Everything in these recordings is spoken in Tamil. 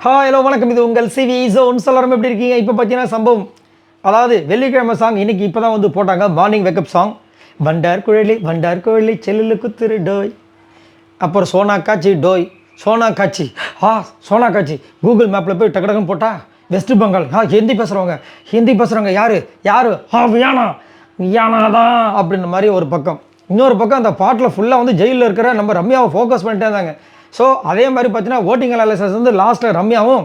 ஹலோ வணக்கம், இது உங்கள் சிவி ஜோன். எல்லாரும் எப்படி இருக்கீங்க? இப்போ பார்த்தீங்கன்னா சம்பவம், அதாவது வெள்ளிக்கிழமை சாங் இன்னைக்கு இப்போ தான் வந்து போட்டாங்க. Morning wake up song. வண்டார் குழலி செல்லுல குத்துரு டோய். அப்புறம் சோனா காட்சி டோய். சோனா காட்சி சோனா காட்சி கூகுள் மேப்பில் போய் டக்கு டக்குன்னு போட்டால் வெஸ்ட் பெங்கால். ஹிந்தி பேசுகிறவங்க யார் வியானா தான் அப்படின்ற மாதிரி ஒரு பக்கம். இன்னொரு பக்கம் அந்த பாட்டில் ஃபுல்லாக வந்து ஜெயிலில் இருக்கிற நம்ம ரம்யாவை ஃபோக்கஸ் பண்ணிட்டே இருந்தாங்க. ஸோ அதே மாதிரி பார்த்தீங்கன்னா ஓட்டிங் அனாலிசிஸ் வந்து லாஸ்ட்டில் ரம்யாவும்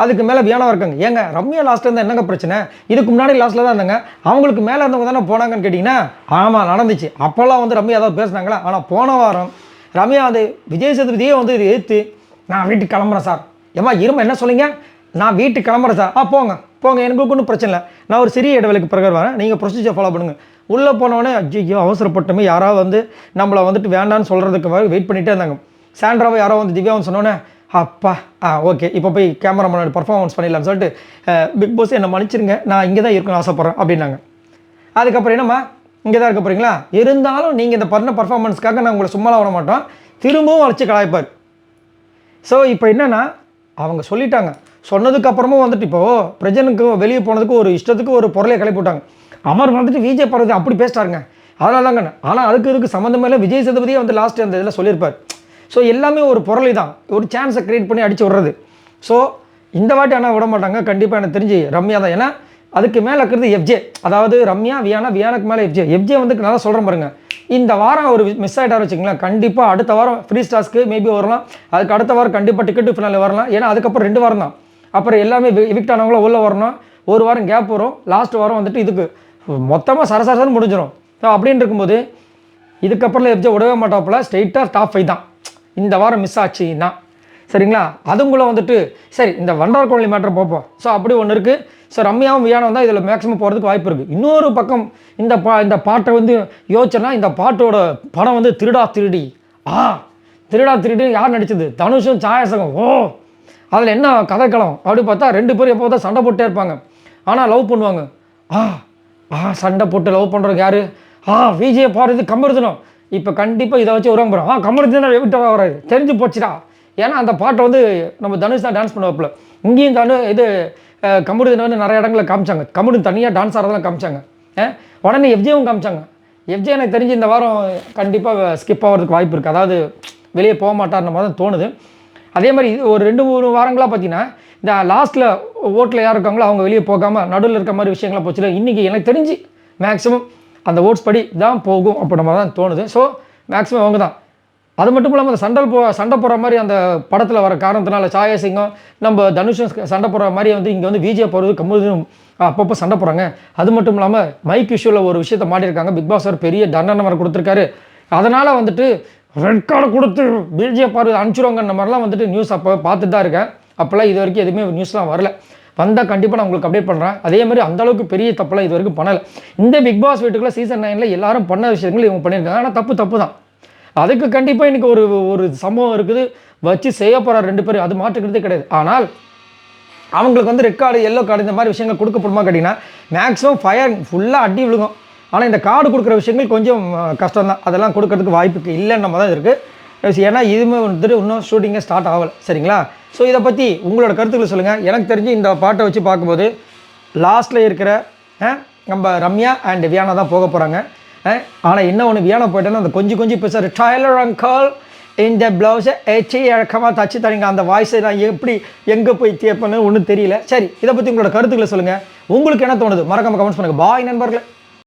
அதுக்கு மேலே வியானாவும் இருக்காங்க. ஏங்க ரம்யா லாஸ்ட்டில் இருந்தால் என்னங்க பிரச்சனை? இதுக்கு முன்னாடி லாஸ்ட்டில் தான் இருந்தாங்க. அவங்களுக்கு மேலே இருந்தவங்க தானே போனாங்கன்னு கேட்டிங்கன்னா, ஆமாம் நடந்துச்சு. அப்போல்லாம் வந்து ரம்யா ஏதாவது பேசுனாங்களா? ஆனால் போன வாரம் ரம்யா வந்து விஜய் சேதுபதியே வந்து இது ஏற்று, நான் வீட்டுக்கு கிளம்புறேன் சார். இருமா என்ன சொல்லிங்க? நான் வீட்டுக்கு கிளம்புறேன் சார். போங்க எனக்கு ஒன்றும் பிரச்சனை இல்லை. நான் ஒரு சிறிய இடைவெளிக்கு பிறகு வரேன், நீங்கள் ப்ரொசீஜர் ஃபாலோ பண்ணுங்கள். உள்ளே போனவொடனே ஐயோ அவசரப்பட்டமே யாராவது வந்து நம்மளை வந்துட்டு வேண்டான்னு சொல்கிறதுக்கு வெயிட் பண்ணிகிட்டே இருந்தாங்க. சாண்ட்ராவை யாரோ வந்து திவ்யாவும் சொன்னோன்னே அப்பா ஓகே இப்போ போய் கேமரா முன்னாடி பர்ஃபார்மன்ஸ் பண்ணிடலாம்னு சொல்லிட்டு பிக் பாஸ் என்னை மன்னிச்சிருங்க, நான் இங்கே தான் இருக்கணும்னு ஆசைப்பட்றேன் அப்படின்னாங்க. அதுக்கப்புறம் என்னம்மா இங்கே தான் இருக்க போகிறீங்களா? இருந்தாலும் நீங்கள் இந்த பண்ண பர்ஃபார்மன்ஸ்க்காக நான் உங்களை சும்மாலாம் விட மாட்டோம், திரும்பவும் அழைச்சி கலாய்ப்பார். ஸோ இப்போ என்னென்னா அவங்க சொல்லிட்டாங்க. சொன்னதுக்கப்புறமும் வந்துட்டு இப்போது பிரஜனுக்கு வெளியே போனதுக்கு ஒரு இஷ்டத்துக்கு ஒரு பொருளையை கிளப்பி விட்டாங்க. அவர் வந்துட்டு விஜய் பார்வதி அப்படி பேசிட்டாருங்க. அதனால தாங்க. ஆனால் அதுக்கு சம்மந்தமே இல்லை. விஜய் சேதுபதியே வந்து லாஸ்ட்டு அந்த இதில் சொல்லியிருப்பார். ஸோ எல்லாமே ஒரு பொருளை தான், ஒரு சான்ஸை க்ரியேட் பண்ணி அடித்து விட்றது. ஸோ இந்த வாட்டி ஆனால் விட மாட்டாங்க கண்டிப்பாக. எனக்கு தெரிஞ்சு ரம்யா தான். ஏன்னா அதுக்கு மேலே இருக்கிறது எஃப்ஜே, அதாவது ரம்யா வியானாக்கு மேலே எஃப்ஜே வந்து நல்லா சொல்கிறேன் பாருங்கள். இந்த வாரம் ஒரு மிஸ் ஆகிட்டார் வச்சுங்களேன், கண்டிப்பாக அடுத்த வாரம் ஃப்ரீ ஸ்டார்ஸ்க்கு மேபி வரலாம். அதுக்கு அடுத்த வாரம் கண்டிப்பாக டிக்கெட்டு ஃபினாலே வரலாம். ஏன்னா அதுக்கப்புறம் 2 வாரம் தான். அப்புறம் எல்லாமே எவிக்ட் ஆனவங்களும் உள்ளே வரணும். ஒரு வாரம் கேப் வரும். லாஸ்ட் வாரம் வந்துட்டு இதுக்கு மொத்தமாக சரசரன்னு முடிஞ்சிடும். ஸோ அப்படின்னு இருக்கும்போது இதுக்கப்புறம் எஃப்ஜே விடவே மாட்டாப்புல. ஸ்ட்ரெயிட்டாக டாப் 5 தான் இந்த வாரம் மிஸ் ஆச்சுன்னா. சரிங்களா? அதுங்குள்ளே வந்துட்டு சரி இந்த வண்டார் குழலி மேட்ரு பார்ப்போம். ஸோ அப்படி ஒன்று இருக்குது. ஸோ ரம்யாவும் வியானம் தான் இதில் மேக்ஸிமம் போகிறதுக்கு வாய்ப்பு இருக்குது. இன்னொரு பக்கம் இந்த பாட்டை வந்து யோசிச்சேன்னா, இந்த பாட்டோட படம் வந்து திருடா திருடி யார் நடித்தது? தனுஷும் சாயாசகம். அதில் என்ன கதைக்களம் அப்படி பார்த்தா 2 பேரும் எப்போ தான் சண்டை போட்டே இருப்பாங்க. ஆனால் லவ் பண்ணுவாங்க. சண்டை போட்டு லவ் பண்ணுறதுக்கு யார்? விஜயை பாடுறது கம்பெடுத்தணும். இப்போ கண்டிப்பாக இதை வச்சு உருவாங்க போகிறோம். கம்பெடுத்துனா விட்டாக வராது, தெரிஞ்சு போச்சுடா. ஏன்னா அந்த பாட்டை வந்து நம்ம தனுஷ் தான் டான்ஸ் பண்ணுவாப்பில். இங்கேயும் இது கம்பெடுத்தின வந்து நிறைய இடங்களில் காமிச்சாங்க. கம்பெடு தனியாக டான்ஸ் ஆடுறதெல்லாம் காமிச்சாங்க. உடனே எஃப்ஜேவும் காமிச்சாங்க. எஃப்ஜே எனக்கு தெரிஞ்சு இந்த வாரம் கண்டிப்பாக ஸ்கிப் ஆகிறதுக்கு வாய்ப்பு இருக்குது. அதாவது வெளியே போக மாட்டார்ன்ற மாதிரி தான் தோணுது. அதே மாதிரி ஒரு 2-3 வாரங்களாக பார்த்தீங்கன்னா இந்த லாஸ்ட்டில் ஓட்டில் யார் இருக்காங்களோ அவங்க வெளியே போகாமல் நடுவில் இருக்க மாதிரி விஷயங்கள்லாம் போச்சுல. இன்றைக்கி எனக்கு தெரிஞ்சு மேக்ஸிமம் அந்த ஓட்ஸ் படி தான் போகும் அப்போ நம்ம தான் தோணுது. ஸோ மேக்ஸிமம் அவங்க தான். அது மட்டும் இல்லாமல் அந்த சண்டை போடுற மாதிரி அந்த படத்தில் வர காரணத்தினால சாயாசிங்கம் நம்ம தனுஷம் சண்டை போடுற மாதிரி வந்து இங்கே வந்து விஜய் போகிறது கம்பெனி அப்பப்போ சண்டை போடுறாங்க. அது மட்டும் இல்லாமல் மைக் இஷ்யூவில் ஒரு விஷயத்தை மாட்டியிருக்காங்க. பிக் பாஸ் ஒரு பெரிய தண்டனை மாதிரி கொடுத்துருக்காரு. அதனால் வந்துட்டு ரெட் கார்டு கொடுத்து விஜய் பார்வை அனுப்பிச்சிடுவாங்கன்ற மாதிரிலாம் வந்துட்டு நியூஸ் அப்போ பார்த்துட்டு தான் இருக்கேன். அப்போல்லாம் இது வரைக்கும் எதுவுமே நியூஸ்லாம் வரல. வந்தால் கண்டிப்பாக நான் உங்களுக்கு அப்டேட் பண்ணுறேன். அதே மாதிரி அந்தளவுக்கு பெரிய தப்பெல்லாம் இது வரைக்கும் பண்ணலை. இந்த பிக் பாஸ் வீட்டுக்குள்ளே சீசன் 9 எல்லாரும் பண்ண விஷயங்கள் இவங்க பண்ணியிருக்காங்க. ஆனால் தப்பு தான். அதுக்கு கண்டிப்பாக இன்றைக்கி ஒரு சம்பவம் இருக்குது வச்சு செய்ய போகிற 2 பேரும், அது மாற்றுக்கிறதே கிடையாது. ஆனால் அவங்களுக்கு வந்து ரெட் கார்டு எல்லோ கார்டு இந்த மாதிரி விஷயங்கள் கொடுக்கப்படுமா கேட்டிங்கன்னா மேக்ஸிமம் ஃபயர் ஃபுல்லாக அடி விழுகும். ஆனால் இந்த கார்டு கொடுக்குற விஷயங்கள் கொஞ்சம் கஷ்டம் தான். அதெல்லாம் கொடுக்கறதுக்கு வாய்ப்புக்கு இல்லைன்னு நம்ம தான் இருக்குது. ஏன்னா இதுவுமே வந்துட்டு இன்னும் ஷூட்டிங்கே ஸ்டார்ட் ஆகலை. சரிங்களா? ஸோ இதை பற்றி உங்களோட கருத்துக்களை சொல்லுங்கள். எனக்கு தெரிஞ்சு இந்த பாட்டை வச்சு பார்க்கும்போது லாஸ்ட்டில் இருக்கிற நம்ம ரம்யா அண்ட் வியானா தான் போக போகிறாங்க. ஆனால் என்ன ஒன்று வியானா போயிட்டேன்னா அந்த கொஞ்சம் பேசுகிற டைலர் அங்கிள் இந்த ப்ளவுஸை இறக்கமாக தச்சு தரீங்க, அந்த வாய்ஸை நான் எப்படி எங்கே போய் கேட்பேன்னு ஒன்றும் தெரியல. சரி, இதை பற்றி உங்களோட கருத்துக்களை சொல்லுங்கள். உங்களுக்கு என்ன தோணுது? மறக்காமல் கமெண்ட்ஸ் பண்ணுங்கள். பாய் நண்பர்களே.